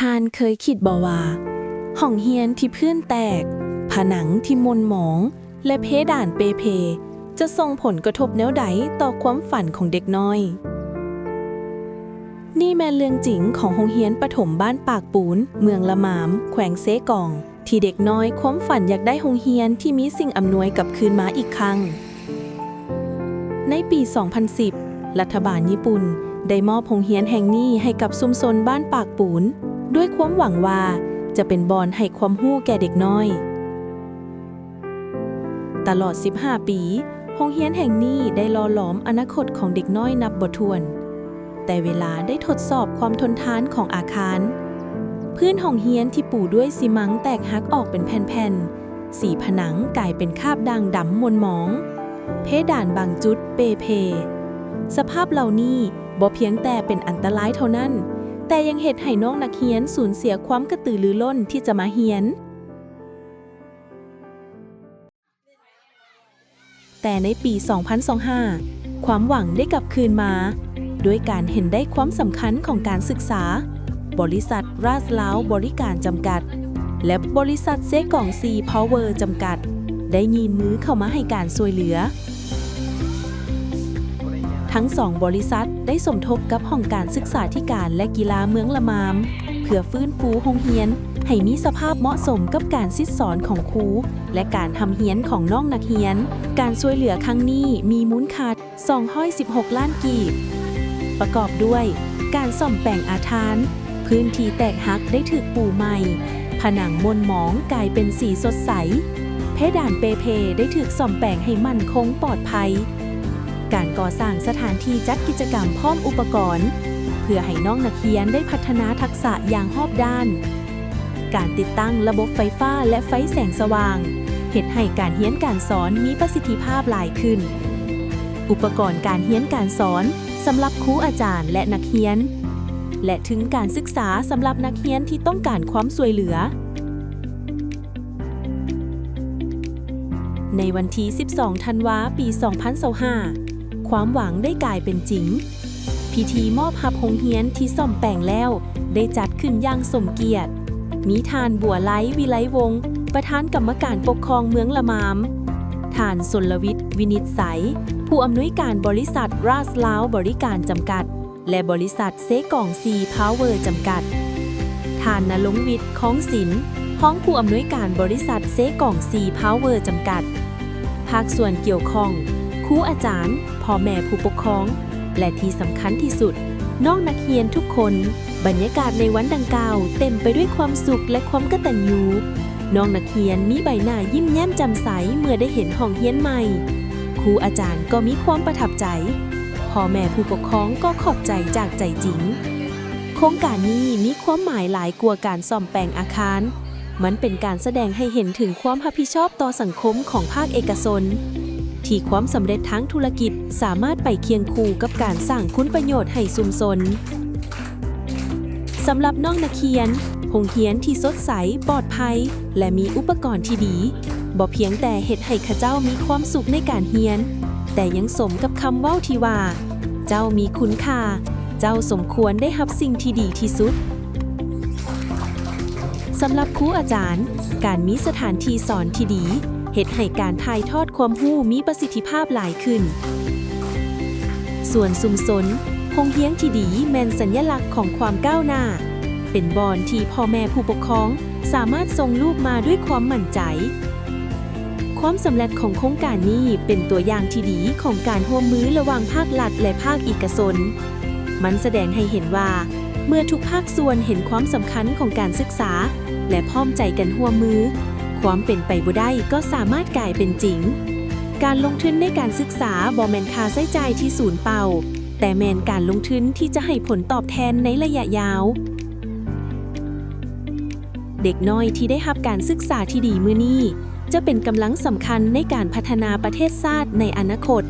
ท่านเคยคิดบ่ว่าห้องเฮียนที่พื้นแตกผนังที่มนหมองและเพดานเปเพจะส่งผลกระทบแนวใดต่อความฝันของเด็กน้อยนี่แม่นเรื่องจริงของโรงเรียนประถมบ้านปากปูนเมืองละหมามแขวงเซกองที่เด็กน้อยความฝันอยากได้โรงเรียนที่มีสิ่งอำนวยกลับคืนมาอีกครั้งในปี 2010 รัฐบาลญี่ปุ่นได้มอบโรงเรียนแห่งนี้ให้กับชุมชนบ้านปากปูนด้วยความหวังว่าจะเป็นบอนให้ความรู้แก่เด็กน้อยตลอด 15 ปีโรงเรียนแห่งนี้ได้หล่อหลอมอนาคตของเด็กน้อยนับบ่ถ้วนแต่เวลาได้ทดสอบความทนทานของอาคารพื้นห้องเรียนที่ปูด้วยซีมังแตกหักออกเป็นแผ่นๆสีผนังกลายเป็นคราบด่างดำมนหมองเพดานบางจุดเปเพสภาพเหล่านี้บ่เพียงแต่เป็นอันตรายเท่านั้นแต่ยังเฮ็ดให้น้องนักเรียนสูญเสียความกระตือรือร้นที่จะมาเรียนแต่ในปี 2025 ความหวังได้กลับคืนมาด้วยการเห็นได้ความสำคัญของการศึกษาบริษัทราชลาวบริการจำกัดและบริษัทเซกองซีพาวเวอร์จำกัดได้ยื่นมือเข้ามาให้การช่วยเหลือทั้งสองบริษัทได้สมทบกับห้องการศึกษาธิการและกีฬาเมืองละมามเพื่อฟื้นฟูโรงเรียนให้มีสภาพเหมาะสมกับการซิดสอนของครูและการทำเรียนของน้องนักเรียนการช่วยเหลือครั้งนี้มีมูลค่า216 ล้านกีบประกอบด้วยการซ่อมแปลงอาคารพื้นที่แตกหักได้ถูกปูใหม่ผนังมนหมองกลายเป็นสีสดใสเพดานเปเพได้ถูกซ่อมแปลงให้มั่นคงปลอดภัยการก่อสร้างสถานที่จัดกิจกรรมพร้อมอุปกรณ์เพื่อให้น้องนักเรียนได้พัฒนาทักษะอย่างรอบด้านการติดตั้งระบบไฟฟ้าและไฟแสงสว่างเฮ็ดให้การเรียนการสอนมีประสิทธิภาพหลายขึ้นอุปกรณ์การเรียนการสอนสำหรับครูอาจารย์และนักเรียนและถึงการศึกษาสำหรับนักเรียนที่ต้องการความช่วยเหลือในวันที่ 12 ธันวาคม ปี 2025 ความหวังได้กลายเป็นจริงพิธีมอบรับโรงเรียนที่ซ่อมแปลงแล้วได้จัดขึ้นอย่างสมเกียรติมีท่านบัวไล้วิไลวงศ์ประธานกรรมการปกครองเมืองละมามท่านสลวิทย์วินิจฉัยผู้อำนวยการบริษัทราชลาวบริการจำกัดและบริษัทเซกองซีพาวเวอร์จำกัดท่านณรงค์วิทย์ค้องศิลป์ห้องผู้อำนวยการบริษัทเซกองซีพาวเวอร์จำกัดภาคส่วนเกี่ยวข้องครูอาจารย์พ่อแม่ผู้ปกครองและที่สำคัญที่สุดน้องนักเรียนทุกคนบรรยากาศในวันดังกล่าวเต็มไปด้วยความสุขและความกตัญญูน้องนักเรียนมีใบหน้ายิ้มแย้มแจ่มใสเมื่อได้เห็นห้องเรียนใหม่ครูอาจารย์ก็มีความประทับใจพ่อแม่ผู้ปกครองก็ขอบใจจากใจจริงโครงการนี้มีความหมายหลายกว่าการซ่อมแปลงอาคารมันเป็นการแสดงให้เห็นถึงความรับผิดชอบต่อสังคมของภาคเอกชนที่ความสำเร็จทางธุรกิจสามารถไปเคียงคู่กับการสร้างคุณประโยชน์ให้ชุมชนสำหรับน้องนักเรียนโรงเรียนที่สดใสปลอดภัยและมีอุปกรณ์ที่ดีบ่เพียงแต่เฮ็ดให้ข้าเจ้ามีความสุขในการเรียนแต่ยังสมกับคำเว้าที่ว่าเจ้ามีคุณค่าเจ้าสมควรได้รับสิ่งที่ดีที่สุดสำหรับครูอาจารย์การมีสถานที่สอนที่ดีเฮ็ดให้การถ่ายทอดความรู้มีประสิทธิภาพหลายขึ้นส่วนชุมชนโรงเรียนที่ดีแม่นสัญลักษณ์ของความก้าวหน้าเป็นบอนที่พ่อแม่ผู้ปกครองสามารถส่งลูกมาด้วยความมั่นใจความสำเร็จของโครงการนี้เป็นตัวอย่างที่ดีของการร่วมมือระหว่างภาครัฐและภาคเอกชนมันแสดงให้เห็นว่าเมื่อทุกภาคส่วนเห็นความสำคัญของการศึกษาและพร้อมใจกันร่วมมือความเป็นไปบ่ได้ก็สามารถกลายเป็นจริงการลงทุนในการศึกษาบ่แม่นค่าใช้จ่ายที่สูญเปล่าแต่แม่นการลงทุนที่จะให้ผลตอบแทนในระยะยาวเด็กน้อยที่ได้รับการศึกษาที่ดีมื้อนี้จะเป็นกำลังสำคัญในการพัฒนาประเทศชาติในอนาคต